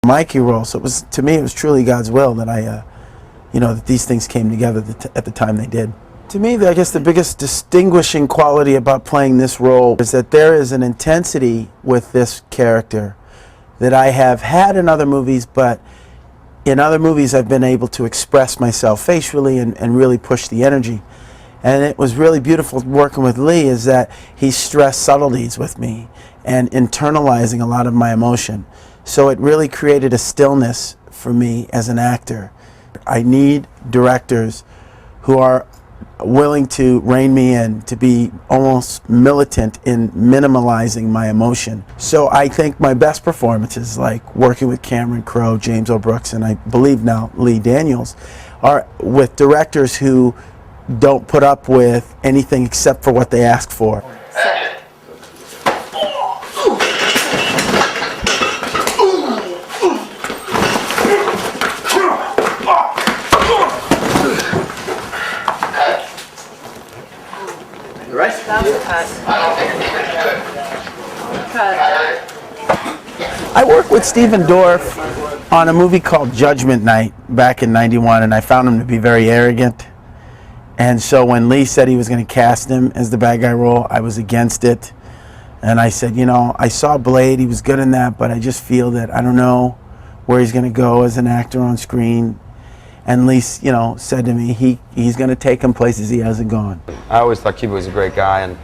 Mikey role. So it was, to me, it was truly God's will that that these things came together at the time they did. To me, I guess the biggest distinguishing quality about playing this role is that there is an intensity with this character that I have had in other movies, but in other movies I've been able to express myself facially and really push the energy. And it was really beautiful working with Lee, is that he stressed subtleties with me and internalizing a lot of my emotion. So it really created a stillness for me as an actor. I need directors who are willing to rein me in, to be almost militant in minimalizing my emotion. So I think my best performances, like working with Cameron Crowe, James O'Brooks, and I believe now Lee Daniels, are with directors who don't put up with anything except for what they ask for. I worked with Stephen Dorff on a movie called Judgment Night back in '91, and I found him to be very arrogant. And so when Lee said he was going to cast him as the bad guy role, I was against it. And I said, I saw Blade, he was good in that, but I just feel that I don't know where he's going to go as an actor on screen. And Lee, said to me, he's going to take him places he hasn't gone. I always thought Cuba was a great guy, and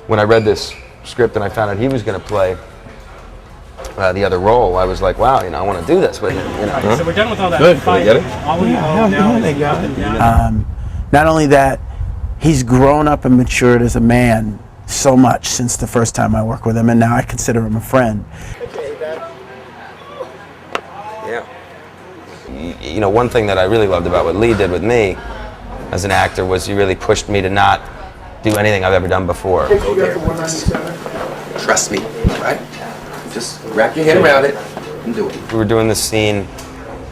when I read this script and I found out he was going to play the other role, I was like, wow, I want to do this with him. Right, so we're done with all that. Good. Can we get it? All we now they got it. Not only that, he's grown up and matured as a man so much since the first time I worked with him, and now I consider him a friend. Yeah. One thing that I really loved about what Lee did with me as an actor was he really pushed me to not do anything I've ever done before. Trust me, right? Just wrap your head around it and do it. We were doing this scene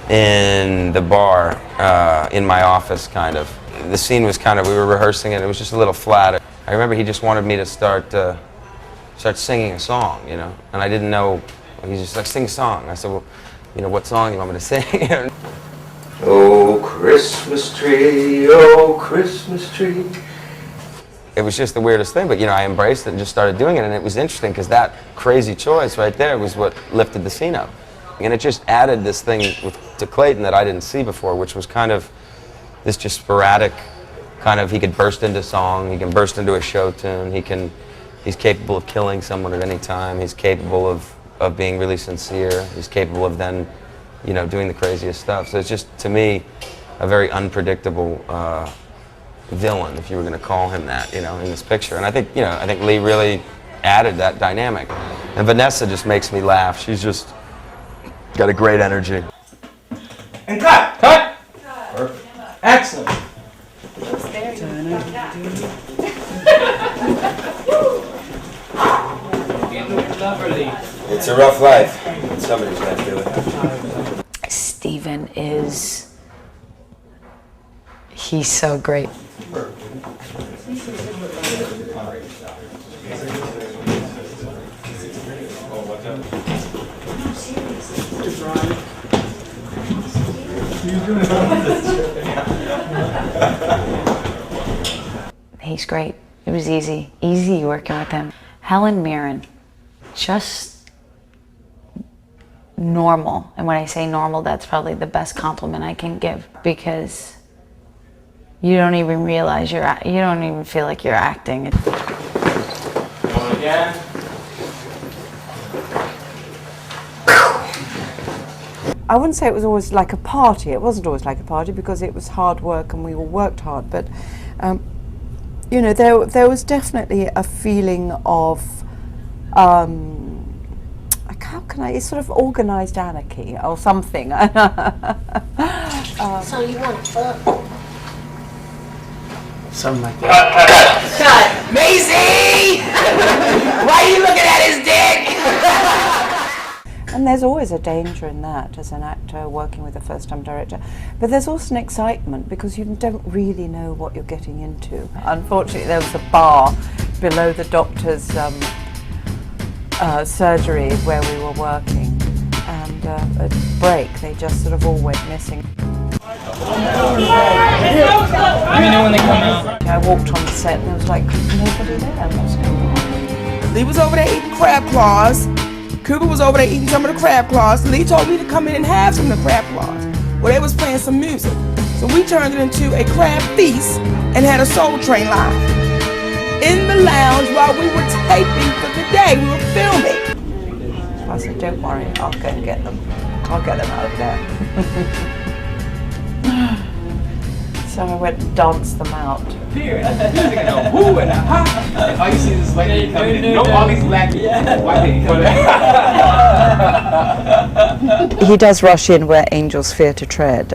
in the bar, in my office, kind of. The scene was we were rehearsing it, it was just a little flat. I remember he just wanted me to start singing a song, and I didn't know. He's just like, sing a song. I said, well, what song do you want me to sing? Oh, Christmas tree, oh, Christmas tree. It was just the weirdest thing, but I embraced it and just started doing it, and it was interesting because that crazy choice right there was what lifted the scene up. And it just added this thing to Clayton that I didn't see before, which was kind of this just sporadic he could burst into song, he can burst into a show tune, he's capable of killing someone at any time, he's capable of being really sincere, he's capable of then, doing the craziest stuff. So it's just, to me, a very unpredictable villain, if you were going to call him that, in this picture. And I think Lee really added that dynamic. And Vanessa just makes me laugh. She's just got a great energy. And cut! Cut! Perfect. Excellent. It's a rough life, but somebody's got to do it. Stephen he's so great. He's great. It was easy working with him. Helen Mirren, just normal. And when I say normal, that's probably the best compliment I can give, because you don't even realize you don't even feel like you're acting. Again. I wouldn't say it was always like a party. It wasn't always like a party because it was hard work and we all worked hard. But there was definitely a feeling of it's sort of organised anarchy or something. So you want fun? Something like that. Cut! Maisie! Why are you looking at his dick? And there's always a danger in that as an actor working with a first-time director. But there's also an excitement because you don't really know what you're getting into. Unfortunately, there was a bar below the doctor's surgery where we were working. and at break they just sort of all went missing. Let me know when they come out. I walked on the set and there was like nobody there. What's going on? Lee was over there eating crab claws. Cuba was over there eating some of the crab claws. Lee told me to come in and have some of the crab claws. Well, they was playing some music. So we turned it into a crab feast and had a Soul Train live. In the lounge while we were taping for the day, we were filming. So I said, don't worry, I'll go and get them. I'll get them out of there. So I went and danced them out. Here, music and a woo and a ha. And all you see is this lady coming in. No, all these black people. White lady coming in. He does rush in where angels fear to tread.